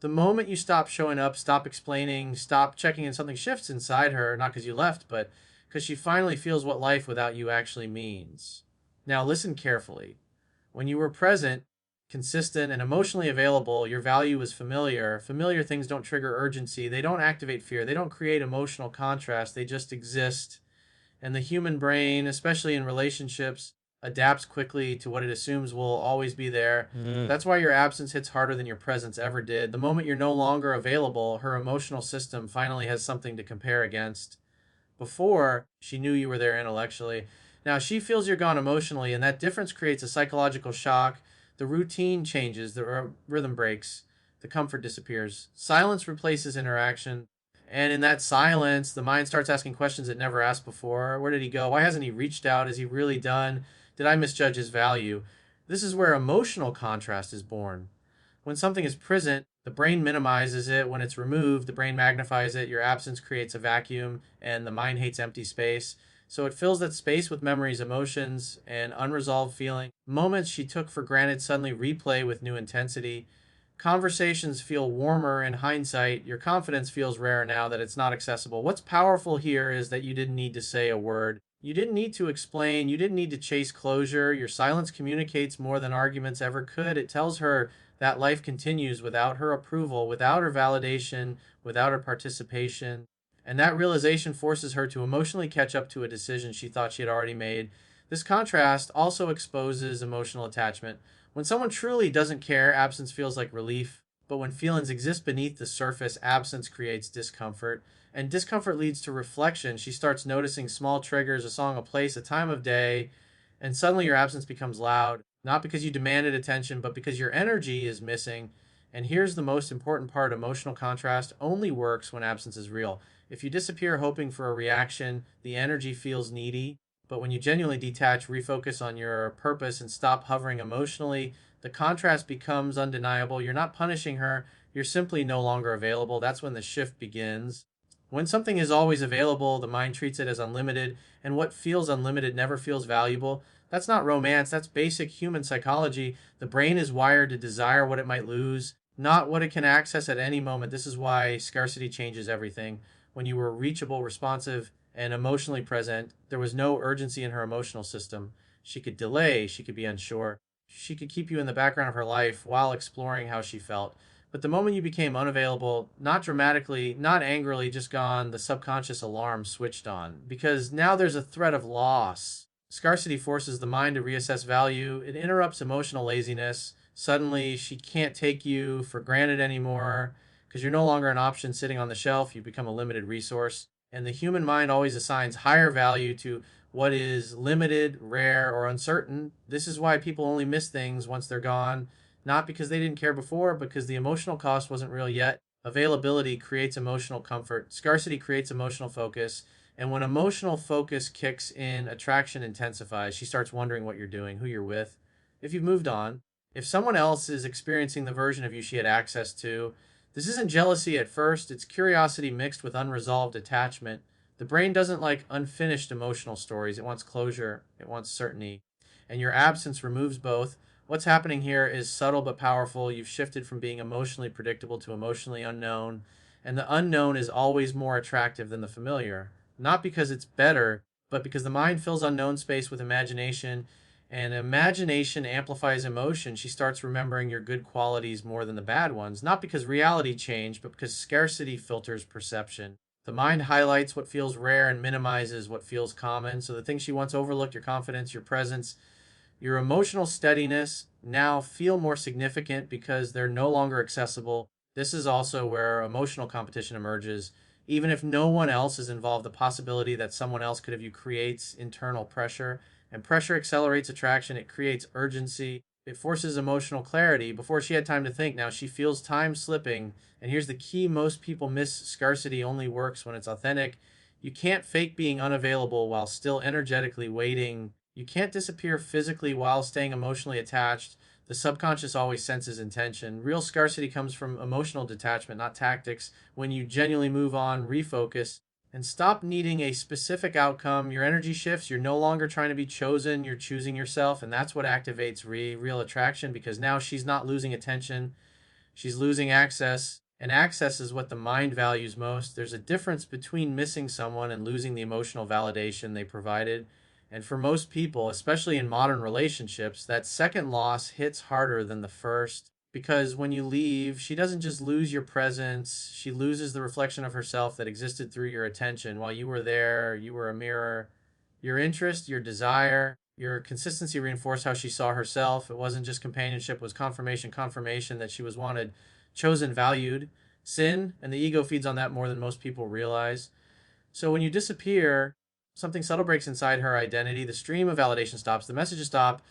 The moment you stop showing up, stop explaining, stop checking in, something shifts inside her, not because you left, but because she finally feels what life without you actually means. Now, listen carefully. When you were present, consistent, and emotionally available, your value was familiar. Familiar things don't trigger urgency, they don't activate fear, they don't create emotional contrast, they just exist. And the human brain, especially in relationships, adapts quickly to what it assumes will always be there. Mm. That's why your absence hits harder than your presence ever did. The moment you're no longer available, her emotional system finally has something to compare against. Before, she knew you were there intellectually. Now she feels you're gone emotionally, and that difference creates a psychological shock. The routine changes, the rhythm breaks, the comfort disappears. Silence replaces interaction. And in that silence, the mind starts asking questions it never asked before. Where did he go? Why hasn't he reached out? Is he really done? Did I misjudge his value? This is where emotional contrast is born. When something is present, the brain minimizes it. When it's removed, the brain magnifies it. Your absence creates a vacuum, and the mind hates empty space. So it fills that space with memories, emotions, and unresolved feeling. Moments she took for granted suddenly replay with new intensity. Conversations feel warmer in hindsight. Your confidence feels rare now that it's not accessible. What's powerful here is that you didn't need to say a word. You didn't need to explain. You didn't need to chase closure. Your silence communicates more than arguments ever could. It tells her that life continues without her approval, without her validation, without her participation. And that realization forces her to emotionally catch up to a decision she thought she had already made. This contrast also exposes emotional attachment. When someone truly doesn't care, absence feels like relief. But when feelings exist beneath the surface, absence creates discomfort. And discomfort leads to reflection. She starts noticing small triggers, a song, a place, a time of day, and suddenly your absence becomes loud, not because you demanded attention, but because your energy is missing. And here's the most important part: emotional contrast only works when absence is real. If you disappear hoping for a reaction, the energy feels needy. But when you genuinely detach, refocus on your purpose, and stop hovering emotionally, the contrast becomes undeniable. You're not punishing her, you're simply no longer available. That's when the shift begins. When something is always available, the mind treats it as unlimited, and what feels unlimited never feels valuable. That's not romance, that's basic human psychology. The brain is wired to desire what it might lose, not what it can access at any moment. This is why scarcity changes everything. When you were reachable, responsive, and emotionally present, there was no urgency in her emotional system. She could delay, she could be unsure, she could keep you in the background of her life while exploring how she felt. But the moment you became unavailable, not dramatically, not angrily, just gone, the subconscious alarm switched on. Because now there's a threat of loss. Scarcity forces the mind to reassess value. It interrupts emotional laziness. Suddenly, she can't take you for granted anymore because you're no longer an option sitting on the shelf. You become a limited resource. And the human mind always assigns higher value to what is limited, rare, or uncertain. This is why people only miss things once they're gone, not because they didn't care before, because the emotional cost wasn't real yet. Availability creates emotional comfort, scarcity creates emotional focus. And when emotional focus kicks in, attraction intensifies. She starts wondering what you're doing, who you're with, if you've moved on, if someone else is experiencing the version of you she had access to. This isn't jealousy at first, it's curiosity mixed with unresolved attachment. The brain doesn't like unfinished emotional stories. It wants closure, it wants certainty. And your absence removes both. What's happening here is subtle but powerful. You've shifted from being emotionally predictable to emotionally unknown. And the unknown is always more attractive than the familiar. Not because it's better, but because the mind fills unknown space with imagination. And imagination amplifies emotion. She starts remembering your good qualities more than the bad ones. Not because reality changed, but because scarcity filters perception. The mind highlights what feels rare and minimizes what feels common. So the things she once overlooked, your confidence, your presence, your emotional steadiness, now feel more significant because they're no longer accessible. This is also where emotional competition emerges. Even if no one else is involved, the possibility that someone else could have you creates internal pressure, and pressure accelerates attraction. It creates urgency. It forces emotional clarity. Before she had time to think, now she feels time slipping. And here's the key: most people miss: scarcity only works when it's authentic. You can't fake being unavailable while still energetically waiting. You can't disappear physically while staying emotionally attached. The subconscious always senses intention. Real scarcity comes from emotional detachment, not tactics. When you genuinely move on, refocus, and stop needing a specific outcome, your energy shifts. You're no longer trying to be chosen, you're choosing yourself. And that's what activates real attraction, because now she's not losing attention. She's losing access, and access is what the mind values most. There's a difference between missing someone and losing the emotional validation they provided. And for most people, especially in modern relationships, that second loss hits harder than the first. Because when you leave, she doesn't just lose your presence, she loses the reflection of herself that existed through your attention. While you were there, you were a mirror. Your interest, your desire, your consistency reinforced how she saw herself. It wasn't just companionship, it was confirmation that she was wanted, chosen, valued. Sin and the ego feeds on that more than most people realize. So when you disappear, something subtle breaks inside her identity. The stream of validation stops, the messages stop,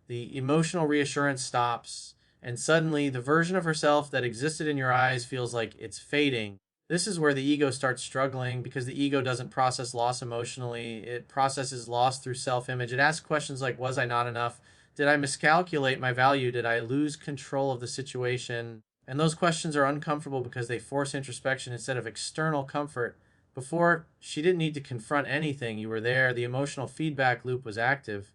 the emotional reassurance stops, and suddenly the version of herself that existed in your eyes feels like it's fading. This is where the ego starts struggling because the ego doesn't process loss emotionally. It processes loss through self image. It asks questions like, was I not enough? Did I miscalculate my value? Did I lose control of the situation? And those questions are uncomfortable because they force introspection instead of external comfort. Before, she didn't need to confront anything. You were there. The emotional feedback loop was active.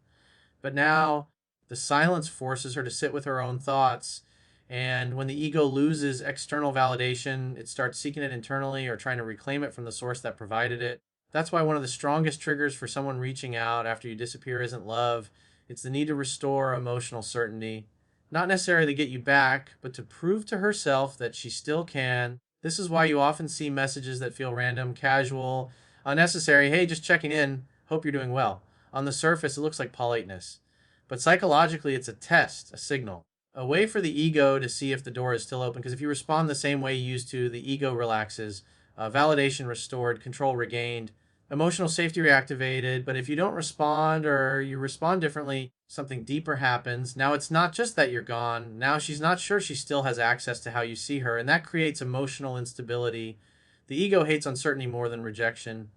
But now the silence forces her to sit with her own thoughts. And when the ego loses external validation, it starts seeking it internally or trying to reclaim it from the source that provided it. That's why one of the strongest triggers for someone reaching out after you disappear isn't love. It's the need to restore emotional certainty. Not necessarily to get you back, but to prove to herself that she still can. This is why you often see messages that feel random, casual, unnecessary. Hey, just checking in. Hope you're doing well. On the surface, it looks like politeness. But psychologically, it's a test, a signal, a way for the ego to see if the door is still open. Because if you respond the same way you used to, the ego relaxes, validation restored, control regained, emotional safety reactivated. But if you don't respond or you respond differently, something deeper happens. Now it's not just that you're gone. Now she's not sure she still has access to how you see her. And that creates emotional instability. The ego hates uncertainty more than rejection.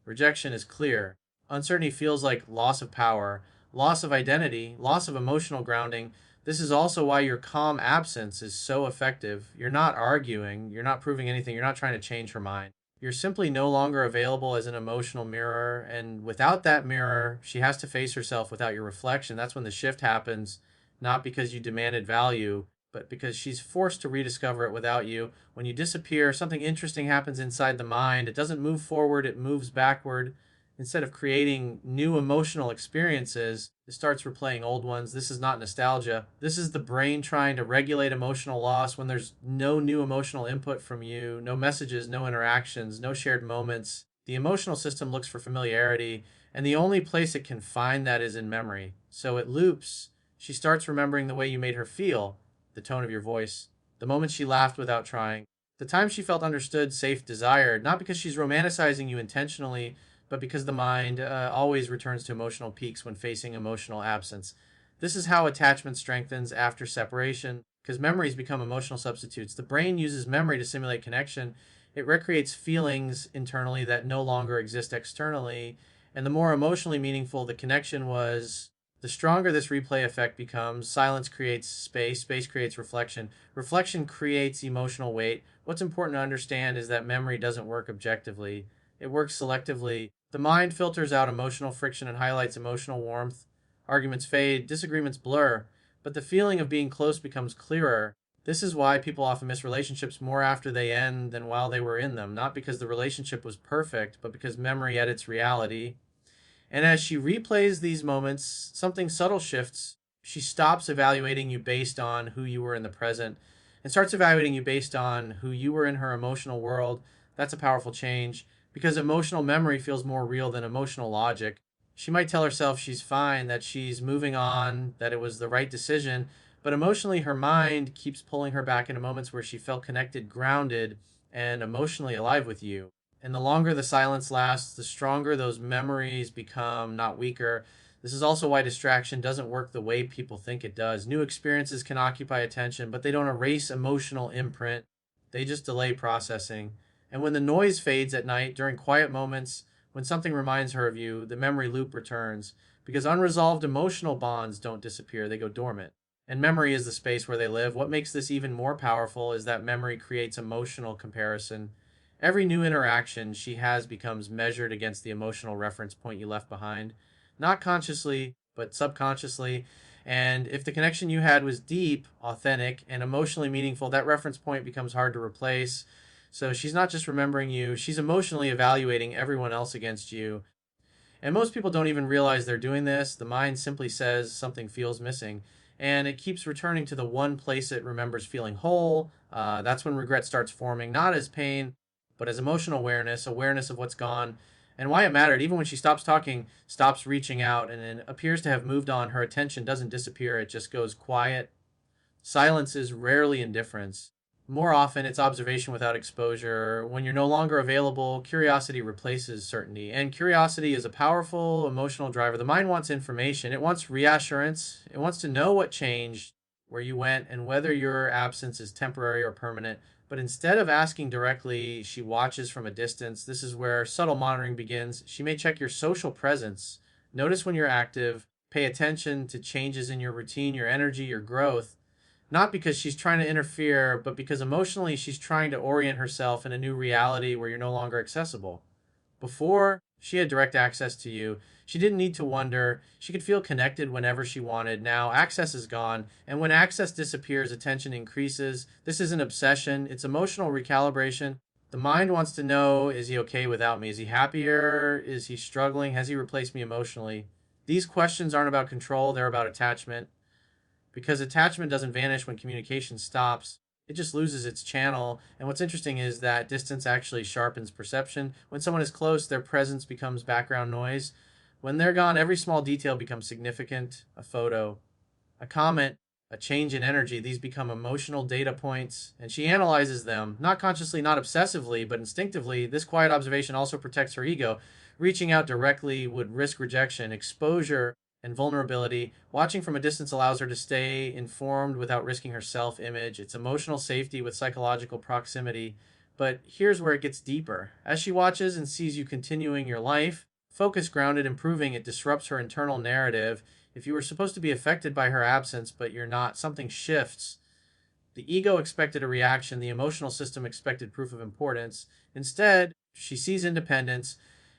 Rejection is clear. Uncertainty feels like loss of power, loss of identity, loss of emotional grounding. This is also why your calm absence is so effective. You're not arguing, you're not proving anything, you're not trying to change her mind. You're simply no longer available as an emotional mirror, and without that mirror, she has to face herself without your reflection. That's when the shift happens, not because you demanded value, but because she's forced to rediscover it without you. When you disappear, something interesting happens inside the mind. It doesn't move forward, it moves backward. Instead of creating new emotional experiences, it starts replaying old ones. This is not nostalgia. This is the brain trying to regulate emotional loss when there's no new emotional input from you, no messages, no interactions, no shared moments. The emotional system looks for familiarity, and the only place it can find that is in memory. So it loops. She starts remembering the way you made her feel, the tone of your voice, the moment she laughed without trying, the time she felt understood, safe, desired, not because she's romanticizing you intentionally, but because the mind always returns to emotional peaks when facing emotional absence. This is how attachment strengthens after separation, because memories become emotional substitutes. The brain uses memory to simulate connection. It recreates feelings internally that no longer exist externally, and the more emotionally meaningful the connection was, the stronger this replay effect becomes. Silence creates space, space creates reflection, reflection creates emotional weight. What's important to understand is that memory doesn't work objectively, it works selectively. The mind filters out emotional friction and highlights emotional warmth. Arguments fade, disagreements blur, but the feeling of being close becomes clearer. This is why people often miss relationships more after they end than while they were in them, not because the relationship was perfect, but because memory edits reality. And as she replays these moments, something subtle shifts. She stops evaluating you based on who you were in the present and starts evaluating you based on who you were in her emotional world. That's a powerful change because emotional memory feels more real than emotional logic. She might tell herself she's fine, that she's moving on, that it was the right decision, but emotionally her mind keeps pulling her back into moments where she felt connected, grounded, and emotionally alive with you. And the longer the silence lasts, the stronger those memories become, not weaker. This is also why distraction doesn't work the way people think it does. New experiences can occupy attention, but they don't erase emotional imprint. They just delay processing. And when the noise fades at night, during quiet moments, when something reminds her of you, the memory loop returns. Because unresolved emotional bonds don't disappear, they go dormant. And memory is the space where they live. What makes this even more powerful is that memory creates emotional comparison. Every new interaction she has becomes measured against the emotional reference point you left behind, not consciously, but subconsciously. And if the connection you had was deep, authentic, and emotionally meaningful, that reference point becomes hard to replace. So she's not just remembering you, she's emotionally evaluating everyone else against you. And most people don't even realize they're doing this. The mind simply says something feels missing. And it keeps returning to the one place it remembers feeling whole. That's when regret starts forming, not as pain, but as emotional awareness, awareness of what's gone and why it mattered. Even when she stops talking, stops reaching out, and then appears to have moved on, her attention doesn't disappear. It just goes quiet. Silence is rarely indifference. More often, it's observation without exposure. When you're no longer available, curiosity replaces certainty. And curiosity is a powerful emotional driver. The mind wants information, it wants reassurance, it wants to know what changed, where you went, and whether your absence is temporary or permanent. But instead of asking directly, she watches from a distance. This is where subtle monitoring begins. She may check your social presence, notice when you're active, pay attention to changes in your routine, your energy, your growth, not because she's trying to interfere, but because emotionally she's trying to orient herself in a new reality where you're no longer accessible. Before, she had direct access to you. She didn't need to wonder. She could feel connected whenever she wanted. Now, access is gone. And when access disappears, attention increases. This isn't obsession, it's emotional recalibration. The mind wants to know, is he okay without me? Is he happier? Is he struggling? Has he replaced me emotionally? These questions aren't about control, they're about attachment. Because attachment doesn't vanish when communication stops, it just loses its channel. And what's interesting is that distance actually sharpens perception. When someone is close, their presence becomes background noise. When they're gone, every small detail becomes significant. A photo, a comment, a change in energy, these become emotional data points, and she analyzes them, not consciously, not obsessively, but instinctively. This quiet observation also protects her ego. Reaching out directly would risk rejection, exposure, and vulnerability. Watching from a distance allows her to stay informed without risking her self image. It's emotional safety with psychological proximity. But here's where it gets deeper. As she watches and sees you continuing your life, focus grounded, improving, it disrupts her internal narrative. If you were supposed to be affected by her absence, but you're not, something shifts. The ego expected a reaction, the emotional system expected proof of importance. Instead, she sees independence,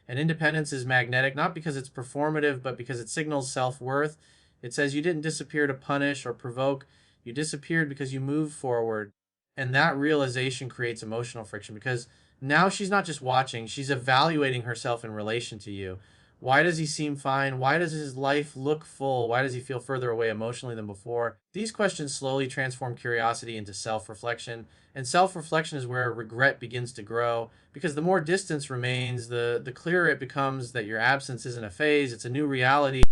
and independence is magnetic, not because it's performative, but because it signals self worth. It says you didn't disappear to punish or provoke, you disappeared because you moved forward. And that realization creates emotional friction because now she's not just watching, she's evaluating herself in relation to you. Why does he seem fine? Why does his life look full? Why does he feel further away emotionally than before? These questions slowly transform curiosity into self reflection. And self reflection is where regret begins to grow because the more distance remains, the clearer it becomes that your absence isn't a phase, it's a new reality.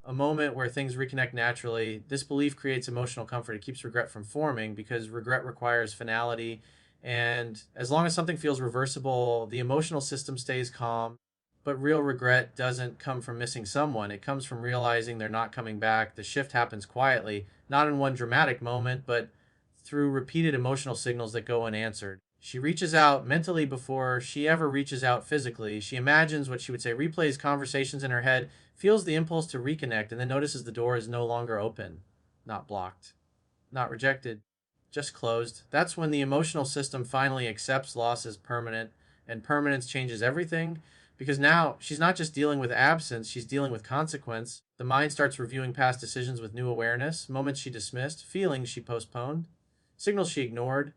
A moment where things reconnect naturally. This belief creates emotional comfort. It keeps regret from forming because regret requires finality. And as long as something feels reversible, the emotional system stays calm. But real regret doesn't come from missing someone, it comes from realizing they're not coming back. The shift happens quietly, not in one dramatic moment, but through repeated emotional signals that go unanswered. She reaches out mentally before she ever reaches out physically. She imagines what she would say, replays conversations in her head, feels the impulse to reconnect, and then notices the door is no longer open, not blocked, not rejected, just closed. That's when the emotional system finally accepts loss as permanent, and permanence changes everything because now she's not just dealing with absence, she's dealing with consequence. The mind starts reviewing past decisions with new awareness, moments she dismissed, feelings she postponed, signals she ignored,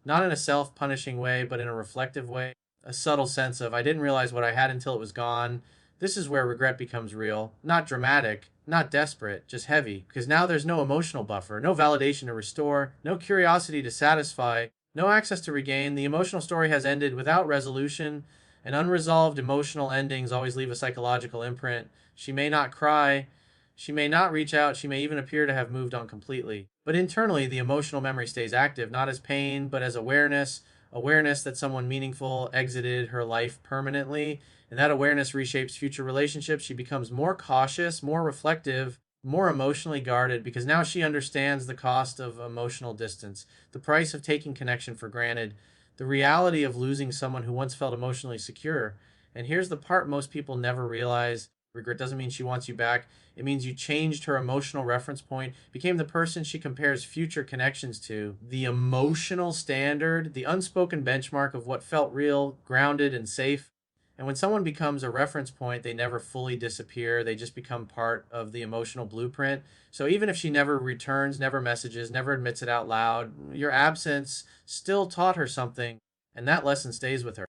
not in a self punishing way, but in a reflective way. A subtle sense of, I didn't realize what I had until it was gone. This is where regret becomes real. Not dramatic, not desperate, just heavy. Because now there's no emotional buffer, no validation to restore, no curiosity to satisfy, no access to regain. The emotional story has ended without resolution, and unresolved emotional endings always leave a psychological imprint. She may not cry, she may not reach out, she may even appear to have moved on completely. But internally, the emotional memory stays active, not as pain, but as awareness. Awareness that someone meaningful exited her life permanently. And that awareness reshapes future relationships. She becomes more cautious, more reflective, more emotionally guarded because now she understands the cost of emotional distance, the price of taking connection for granted, the reality of losing someone who once felt emotionally secure. And here's the part most people never realize. Regret doesn't mean she wants you back. It means you changed her emotional reference point, became the person she compares future connections to, the emotional standard, the unspoken benchmark of what felt real, grounded, and safe. And when someone becomes a reference point, they never fully disappear. They just become part of the emotional blueprint. So even if she never returns, never messages, never admits it out loud, your absence still taught her something, and that lesson stays with her.